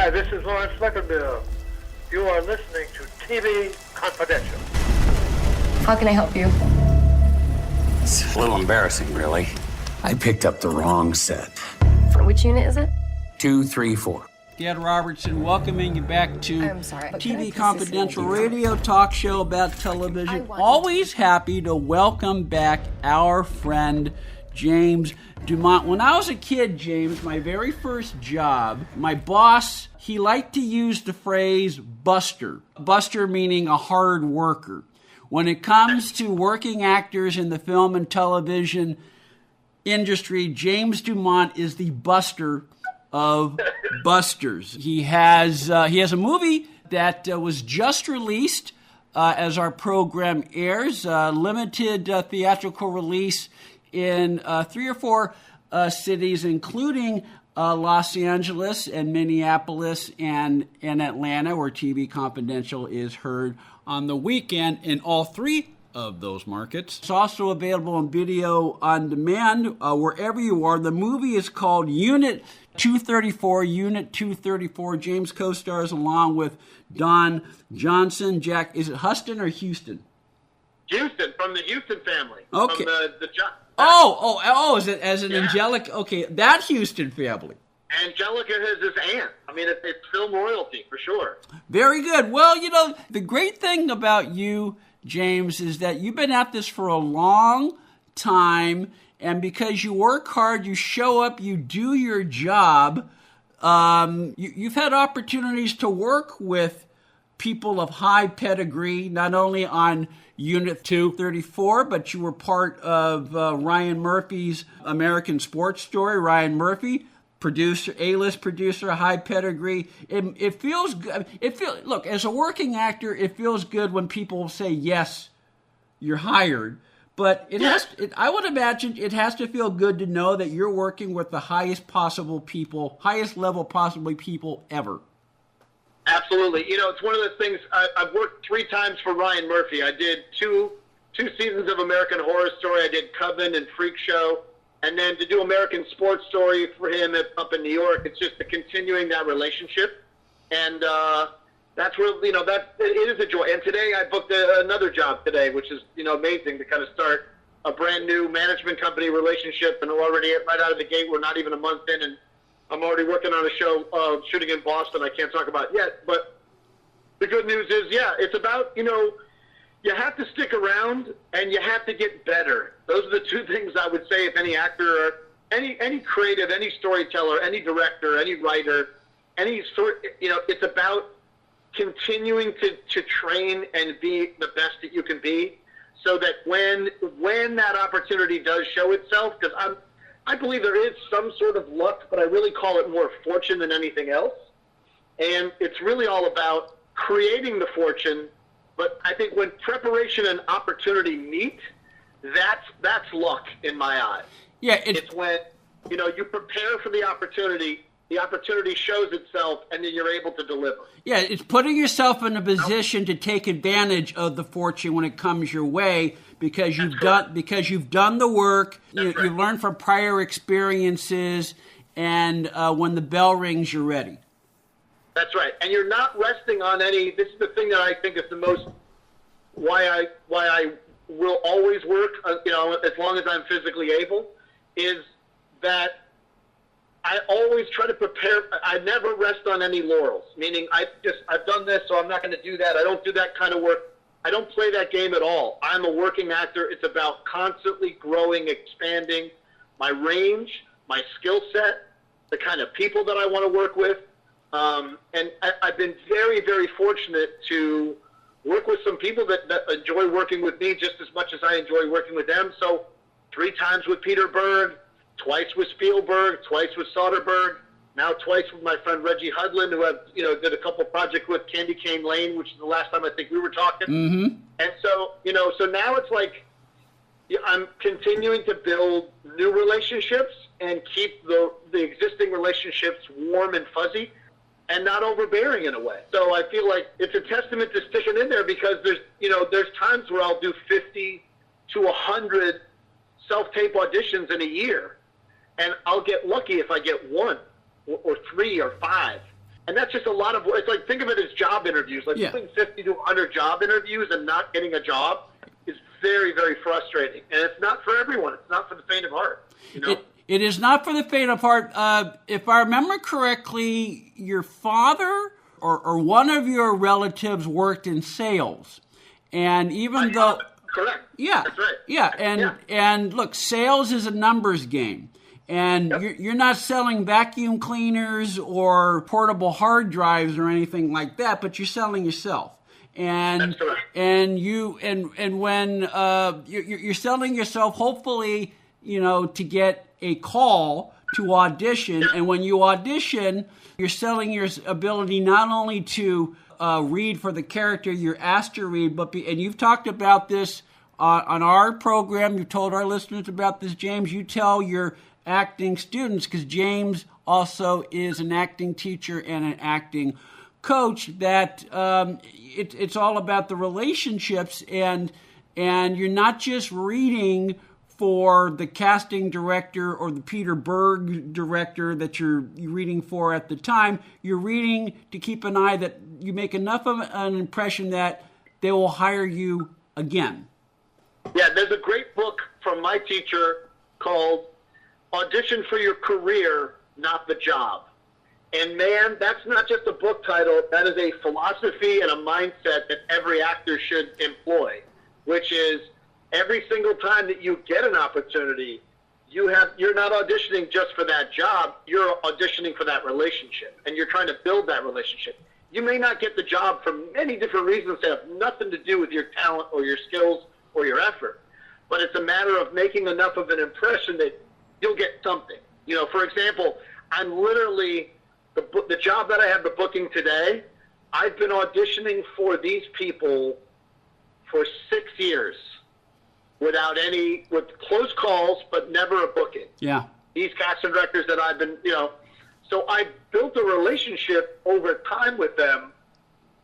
Hi, this is Lawrence Fleckenbill. You are listening to TV Confidential. How can I help you? It's a little embarrassing, really. I picked up the wrong set. Which unit is it? 2, 3, 4. Gad Robertson welcoming you back to I'm sorry, but TV can I Confidential please radio talk show about television. Always happy to welcome back our friend James DuMont. When I was a kid, James, my very first job, my boss, he liked to use the phrase buster. Buster meaning a hard worker. When it comes to working actors in the film and television industry, James DuMont is the buster of busters. He has a movie that was just released as our program airs, limited theatrical release in 3 or 4 cities, including Los Angeles and Minneapolis and Atlanta, where TV Confidential is heard on the weekend in all 3 of those markets. It's also available on video on demand wherever you are. The movie is called Unit 234. Unit 234. James co-stars along with Don Johnson. Jack, is it Huston or Huston? Houston, from the Houston family. Okay. From the is it as an angelic? Okay, that Houston family. Angelica is his aunt. I mean, it's film royalty for sure. Very good. Well, you know, the great thing about you, James, is that you've been at this for a long time, and because you work hard, you show up, you do your job, you've had opportunities to work with people of high pedigree, not only on Unit 234, but you were part of Ryan Murphy's American Sports Story. Ryan Murphy, producer, A-list producer, high pedigree. It feels good. Look, as a working actor, it feels good when people say, yes, you're hired. But I would imagine it has to feel good to know that you're working with the highest level possibly people ever. Absolutely. You know, it's one of those things. I've worked 3 times for Ryan Murphy. I did two seasons of American Horror Story. I did Coven and Freak Show. And then to do American Sports Story for him up in New York, it's just continuing that relationship. And that's where, you know, it is a joy. And today I booked another job today, which is, you know, amazing to kind of start a brand new management company relationship. And already right out of the gate, we're not even a month in, and I'm already working on a show shooting in Boston I can't talk about yet. But the good news is, it's about, you know, you have to stick around and you have to get better. Those are the 2 things I would say if any actor, or any creative, any storyteller, any director, any writer, any sort, you know, it's about continuing to train and be the best that you can be, so that when that opportunity does show itself, because I believe there is some sort of luck, but I really call it more fortune than anything else. And it's really all about creating the fortune. But I think when preparation and opportunity meet, that's luck in my eyes. Yeah, it's when, you know, you prepare for the opportunity shows itself, and then you're able to deliver. Yeah, it's putting yourself in a position to take advantage of the fortune when it comes your way, because you've done the work, you've learned from prior experiences, and when the bell rings, you're ready. That's right, and you're not resting on any. This is the thing that I think is the most why I will always work. You know, as long as I'm physically able, is that I always try to prepare. I never rest on any laurels. Meaning, I've done this, so I'm not going to do that. I don't do that kind of work. I don't play that game at all. I'm a working actor. It's about constantly growing, expanding my range, my skill set, the kind of people that I want to work with. And I've been very, very fortunate to work with some people that enjoy working with me just as much as I enjoy working with them. So 3 times with Peter Berg, twice with Spielberg, twice with Soderbergh, now twice with my friend Reggie Hudlin, who I've, you know, did a couple projects with, Candy Cane Lane, which is the last time I think we were talking. Mm-hmm. And so, you know, so now it's like I'm continuing to build new relationships and keep the existing relationships warm and fuzzy and not overbearing in a way. So I feel like it's a testament to sticking in there, because there's times where I'll do 50 to 100 self-tape auditions in a year, and I'll get lucky if I get 1 or 3 or 5. And that's just a lot of, it's like, think of it as job interviews. Like doing 50 to 100 job interviews and not getting a job is very, very frustrating. And it's not for everyone. It's not for the faint of heart. You know? It is not for the faint of heart. If I remember correctly, your father or one of your relatives worked in sales. And even though... Correct. Yeah. That's right. Yeah. And look, sales is a numbers game. And you're not selling vacuum cleaners or portable hard drives or anything like that, but you're selling yourself. And that's correct. And when you're selling yourself, hopefully, to get a call to audition. And when you audition, you're selling your ability not only to read for the character you're asked to read, and you've talked about this on our program. You've told our listeners about this, James. You tell your acting students, because James also is an acting teacher and an acting coach, that it's all about the relationships, and you're not just reading for the casting director or the Peter Berg director that you're reading for at the time. You're reading to keep an eye that you make enough of an impression that they will hire you again. Yeah, there's a great book from my teacher called Audition for Your Career, Not the Job. And man, that's not just a book title. That is a philosophy and a mindset that every actor should employ, which is every single time that you get an opportunity, you're not auditioning just for that job. You're auditioning for that relationship, and you're trying to build that relationship. You may not get the job for many different reasons that have nothing to do with your talent or your skills or your effort, but it's a matter of making enough of an impression that you'll get something. For example, I'm literally, the job that I have the booking today, I've been auditioning for these people for 6 years with close calls, but never a booking. Yeah. These casting directors that I've been, so I built a relationship over time with them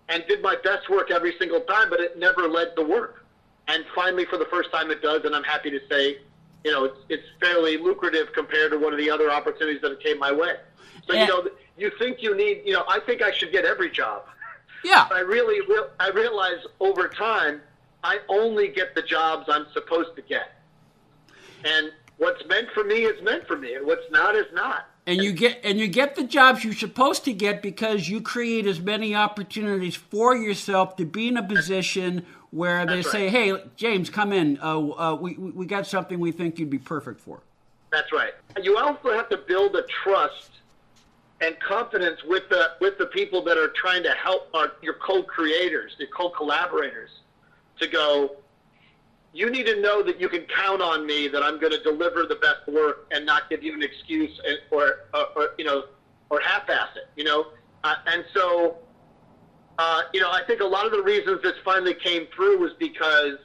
and did my best work every single time, but it never led to work. And finally, for the first time, it does, and I'm happy to say, it's fairly lucrative compared to one of the other opportunities that came my way. So, you think you need, I think I should get every job. Yeah. I realize over time, I only get the jobs I'm supposed to get. And what's meant for me is meant for me, and what's not is not. And you get the jobs you're supposed to get because you create as many opportunities for yourself to be in a position where they say, "Hey, James, come in. We got something we think you'd be perfect for." That's right. You also have to build a trust and confidence with the people that are trying to help your co-creators, your co-collaborators, to go, you need to know that you can count on me, that I'm going to deliver the best work and not give you an excuse or half-ass it, and so, I think a lot of the reasons this finally came through was because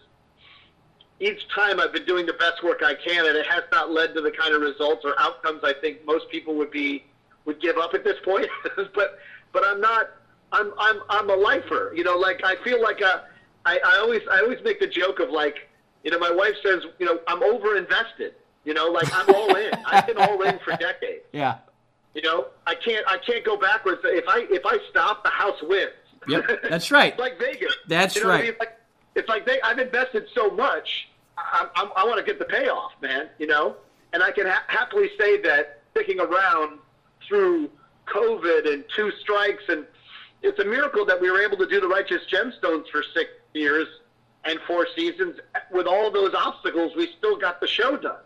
each time I've been doing the best work I can, and it has not led to the kind of results or outcomes I think most people would give up at this point. but I'm not. I'm a lifer. I feel like I always make the joke of my wife says, I'm over-invested. I'm all in. I've been all in for decades. Yeah. I can't go backwards. If I stop, the house wins. Yep, that's right. It's like Vegas. That's right. I mean? It's like I've invested so much. I want to get the payoff, man. And I can happily say that sticking around through COVID and 2 strikes, and it's a miracle that we were able to do the Righteous Gemstones for 6 years and 4 seasons. With all those obstacles, we still got the show done.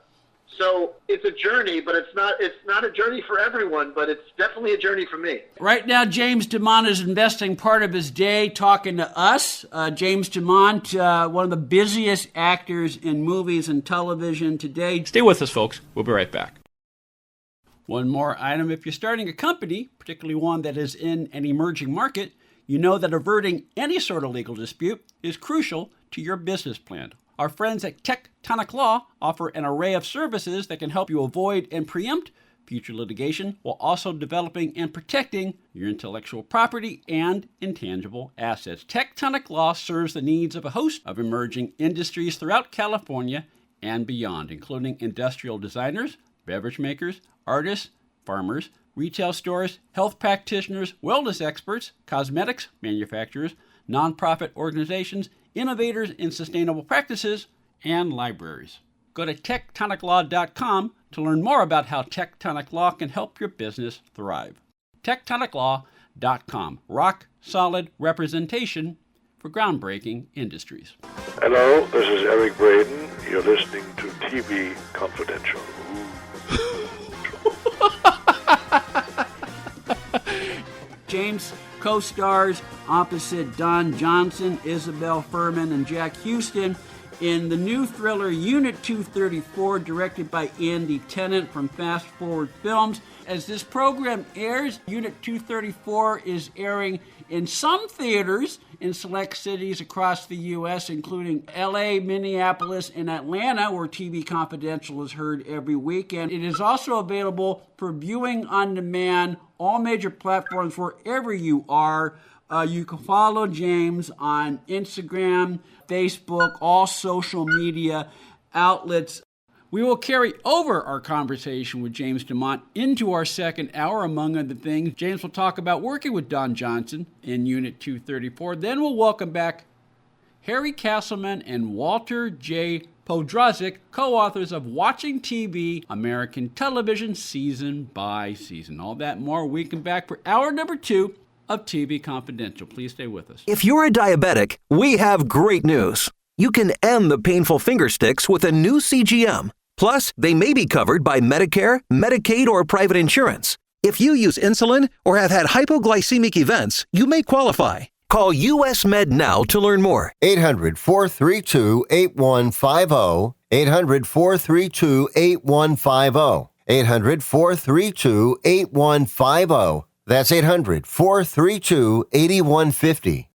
So it's a journey, but it's not a journey for everyone, but it's definitely a journey for me. Right now, James DuMont is investing part of his day talking to us. James DuMont, one of the busiest actors in movies and television today. Stay with us, folks. We'll be right back. One more item. If you're starting a company, particularly one that is in an emerging market, you know that averting any sort of legal dispute is crucial to your business plan. Our friends at Tectonic Law offer an array of services that can help you avoid and preempt future litigation while also developing and protecting your intellectual property and intangible assets. Tectonic Law serves the needs of a host of emerging industries throughout California and beyond, including industrial designers, beverage makers, artists, farmers, retail stores, health practitioners, wellness experts, cosmetics manufacturers, nonprofit organizations, innovators in sustainable practices, and libraries. Go to tectoniclaw.com to learn more about how Tectonic Law can help your business thrive. tectoniclaw.com. Rock solid representation for groundbreaking industries. Hello, this is Eric Braden. You're listening to TV Confidential. James co-stars opposite Don Johnson, Isabelle Fuhrman, and Jack Huston in the new thriller Unit 234, directed by Andy Tennant from Fast Forward Films. As this program airs, Unit 234 is airing in some theaters in select cities across the U.S., including L.A., Minneapolis, and Atlanta, where TV Confidential is heard every week. And it is also available for viewing on demand, all major platforms, wherever you are. You can follow James on Instagram, Facebook, all social media outlets. We will carry over our conversation with James DuMont into our second hour, among other things. James will talk about working with Don Johnson in Unit 234. Then we'll welcome back Harry Castleman and Walter J. Podrozic, co-authors of Watching TV, American Television, Season by Season. All that and more. We come back for hour number 2 of TV Confidential. Please stay with us. If you're a diabetic, we have great news. You can end the painful finger sticks with a new CGM. Plus, they may be covered by Medicare, Medicaid, or private insurance. If you use insulin or have had hypoglycemic events, you may qualify. Call US Med now to learn more. 800-432-8150. 800-432-8150. 800-432-8150. That's 800-432-8150.